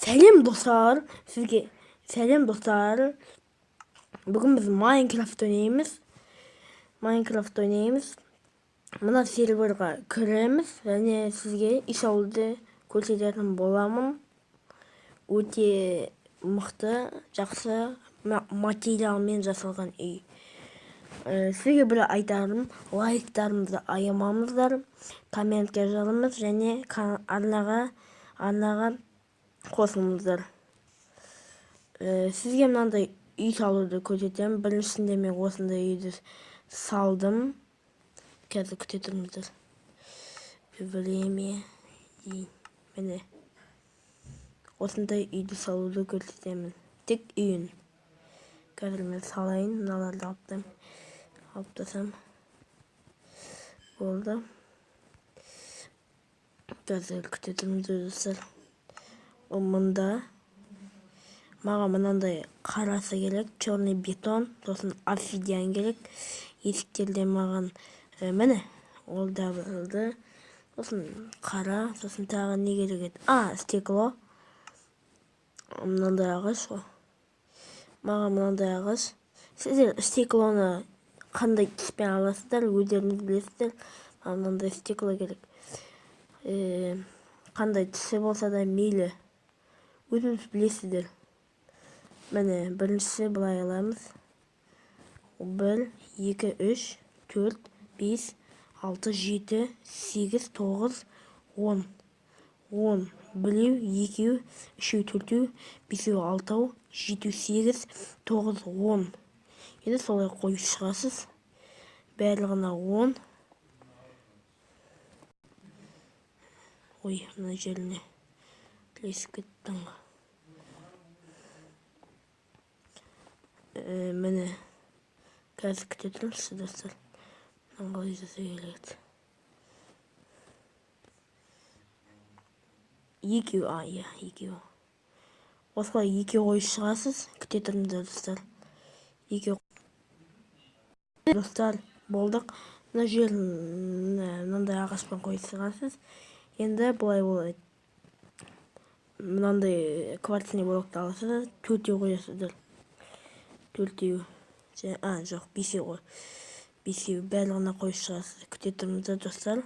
Сәлем достар, сізге сәлем достар. Бүгін біз Майнкрафт ойнаймыз. Мына серверға кіреміз және сізге үй салуды көрсететін боламын. Өте мықты, жақсы материалмен жасалған үй. Сізге бір айтарым, лайктарымызды аямаңыздар, комментке жазыңыз және арнаға қосылыңыздар. Сізге мынандай үй салуды көрсетемін. Біріншісінде мен осындай үйді салдым. Қазір күте тұрыңыздар. Время. Міне. Осындай үйді салуды көрсетемін. Тек үйін. Қазір мен салайын. Мыналарды алып тастасам. Болды. Қазір күте тұрыңыздар достар. Мында маған мынандай қарасы керек, черный бетон, сосын обсидиан керек. Есіктерде маған міне, ол да болды. Сосын қара, сосын тағы не керек еді? Стекло. Мынандай ағаш қой. Маған мынандай ағаш. Сіздер стеклоны қандай түспен аласыздар, өздеріңіз білесіздер. Мынандай стекло керек. Қандай түсі болса да мейлі. Өзіңіз білесіздер. Міне, біріншісі бұлай аламыз. 1, 2, 3, 4, 5, 6, 7, 8, 9, 10. 10. Біреу, екеу, үшеу, төртеу, бесеу, алтау, жетеу, 8, 9, 10. Енді солай қойып шығасыз. Барлығына 10. Ой, мына жеріне ілесіп кеттің. Міне, қазір күте тұрыңызшы достар. Қалай жаса келеді. Екеу. Осылай екеу қойып шығасыз. Күте тұрыңыздар достар. Екеу. Достар, болдық. Мына жерін мынандай ағашпен қойып шығасыз. Енді бұлай болады. Мынандай кварцный блокты аласыз. 4-еу қоясыздар. 4-еу. Жоқ, 5-еу ғой. 5-еу барлығына қойып шығасыз. Күте тұрыңыздар достар.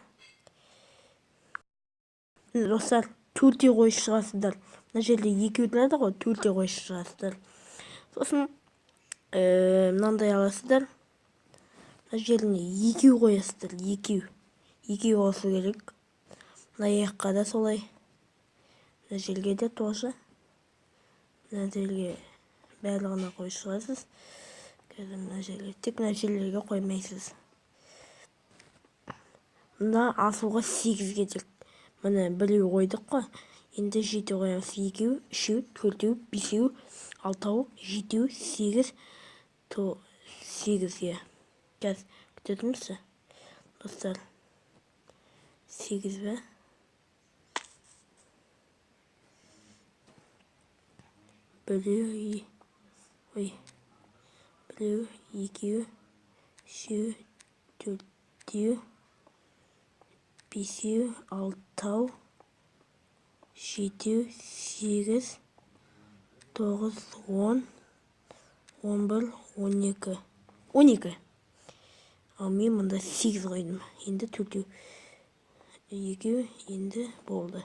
Достар, 4-еу қойып шығасыздар. Мына жерде 2 тұрады ғой, 4-еу қойып шығасыздар. Сосын мынандай аласыздар. Мына жеріне 2-еу қоясыздар. 2-еу олсы керек. Мына аяққа да солай. Мына жерге де тоже. Мына жерге барлығына қойып шығасыз. Қазір мына жерге, тек мына жерлерге қоймайсыз. Мына асуға 8 кетік. Міне біреу қойдық қой. Енді 7 қоямыз. 2-еу, 3-еу, 4-еу, 5-еу, 6-ау, 7-еу, 8, 8 е. Қазір күте тұрмызшы. Достар, 8 бе? Біреу, екеу, үшеу, төртеу, бесеу, алтау, жетеу, 8, 9, 10, 11, 12. 12. Ал мен мұнда 8 қойдым. Енді 4-еу. Екеу, енді болды.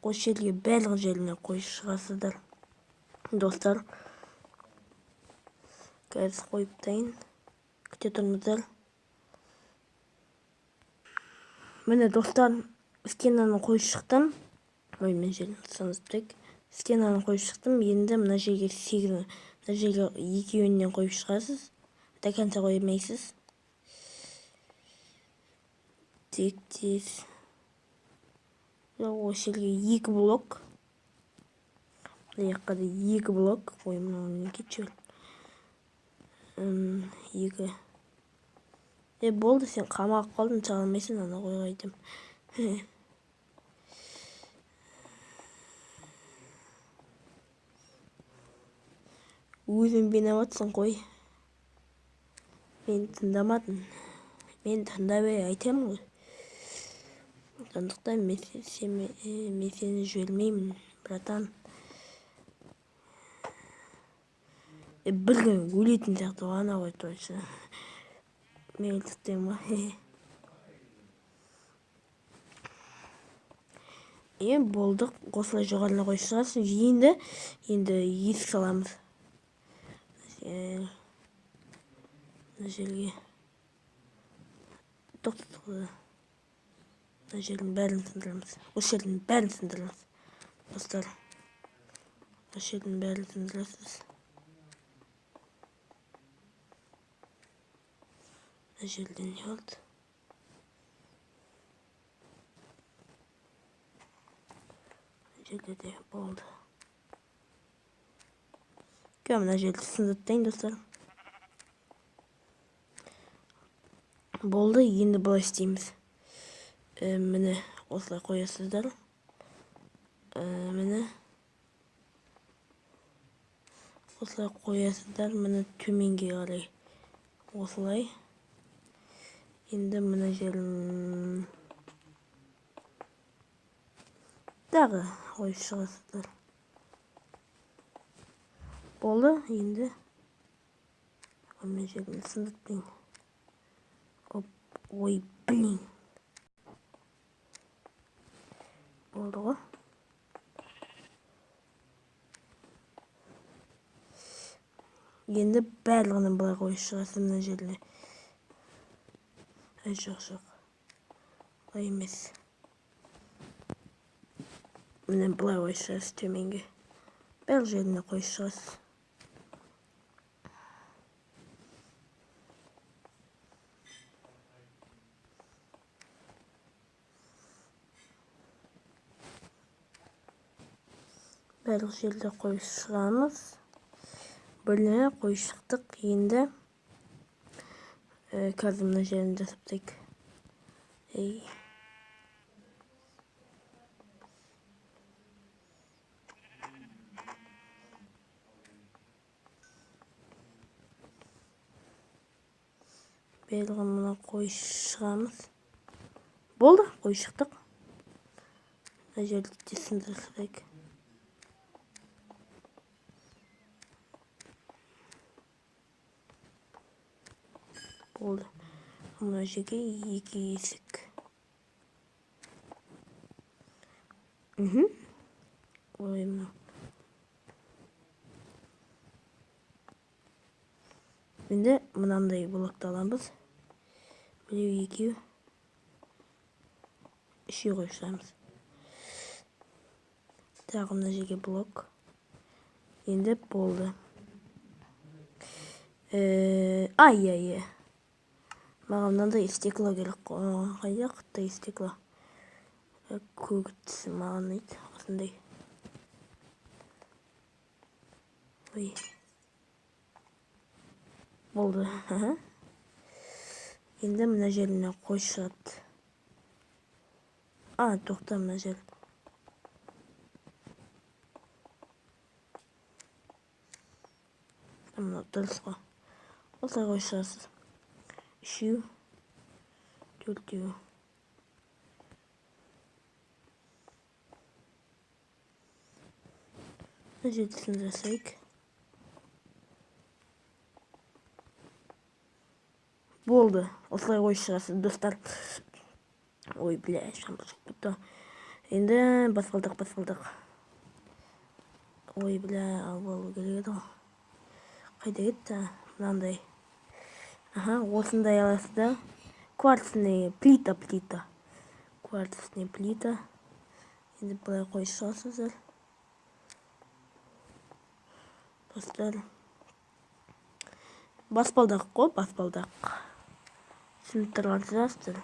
Осы жерге барлық жеріне қойып шығасыздар. Достар, қазір қойып тайын. Күте тұрыңыздар. Міне достар, стенаны қойып шықтым. Ой, мен жерін саныстырайық. Стенаны қойып шықтым. Енді мына жерге 8, мына жерге 2-еуінен қойып шығасыз. До конца қоймайсыз. Тез. Осы жерге 2 блок. Аяққа да 2 блок. Ой, мынауын кетші өл. 2. Болды, сен қамақ қалдың, чағылмайсың, ана қойғайдым. Өзің бенаватсың қой. Мен тыңдамадым. Мен тыңдап айтамын ғой. Сондықтан мен сені жібермеймін, братан. Бір күн өлетін сияқты ғана ғой, точно. Мен өлтіртемін ғой. Болдық. Осылай жоғарыла қойып шығасың. Енді есік саламыз. Мына жерге. Тоқтат. Мына жердің бәрін сындырамыз. Осы жердің бәрін сындырамыз. Достар. Осы жердің бәрін сындырасыз. Мына жерден не болды? Мына жерде де болды. Мына жерді сындыртайын, достар. Болды, енді былай істейміз. Міне осылай қоясыздар. Міне осылай қоясыздар. Міне төменге қарай. Осылай. Енді мына жерін дағы қойып шығасыздар. Болды, енді мына жерін сындыртпайын. Ой, блин. Болды ғой. Енді барлығынан былай қойып шығасың мына жеріне. Жоқ. Былай емес. Міне былай қойып шығасың төменге. Барлық жеріне қойып шығасың. Барлық жерде қойып шығамыз. Бөліне қойып шықтық. Енді қазір мына жерін жасаптайық. Барлығын мына қойып шығамыз. Болды, қойып шықтық. Мына жерді де сындырсақ. Болды. Мына жерге 2 есік. Ой, мына. Енді мынандай блокты аламыз. Біреу, екеу. Үшеу қойып шығамыз. Тағы мына жерге блок. Енді болды. Ай. Маған мынандай стекло керек қой. Қайда қыттай стекло? Көгітсі маған ұнайды. Осындай. Ой. Болды. Енді мына жеріне қойып шығады. Тоқта мына жер. Мына дұрыс қой. Осылай қойып шығасыз. 3, 4. Мына жерді сындырсайық. Болды. Осылай қойып шығасыз, достар. Ой, бля, шамбы шығып кетті. Енді баспалдақ. Ой, бля, алып керек еді ғой. Қайда кетті? Мынандай. Осындай аласыздар. Кварцный плита. Кварцный плита. Енді былай қойып шығасыздар. Достар. Баспалдақ қой, баспалдақ. Түсініп тұрғансыздар.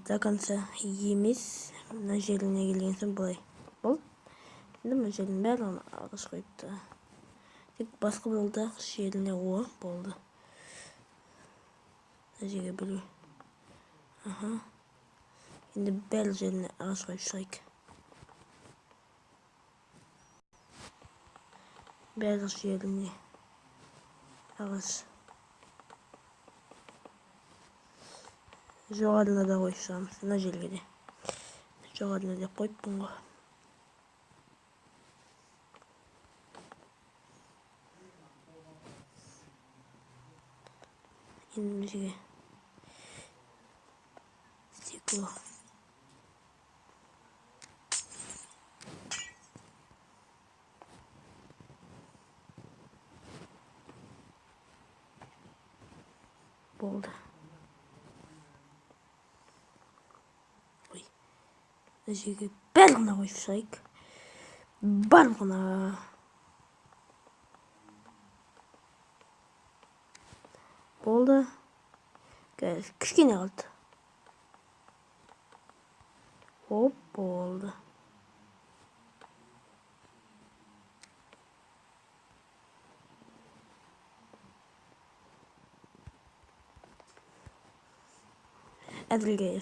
До конца емес. Мына жеріне келген соң былай. Болды. Енді мына жердің бәрін ағаш қойыпты. Тек басқа болды жеріне болды. Мына жерге біреу. Енді барлық жеріне ағаш қойып шығайық. Барлық жеріне ағаш. жоғарына да қойып шығамыз, мына жерге де. Жоғарына деп қойыппын ғой. Енді мына жерге стекло. Болды. Ой. Мына жерге барлығына қойып шығайық. Барлығына. Болды. Кішкене қалды. Оп, болды. Әзірге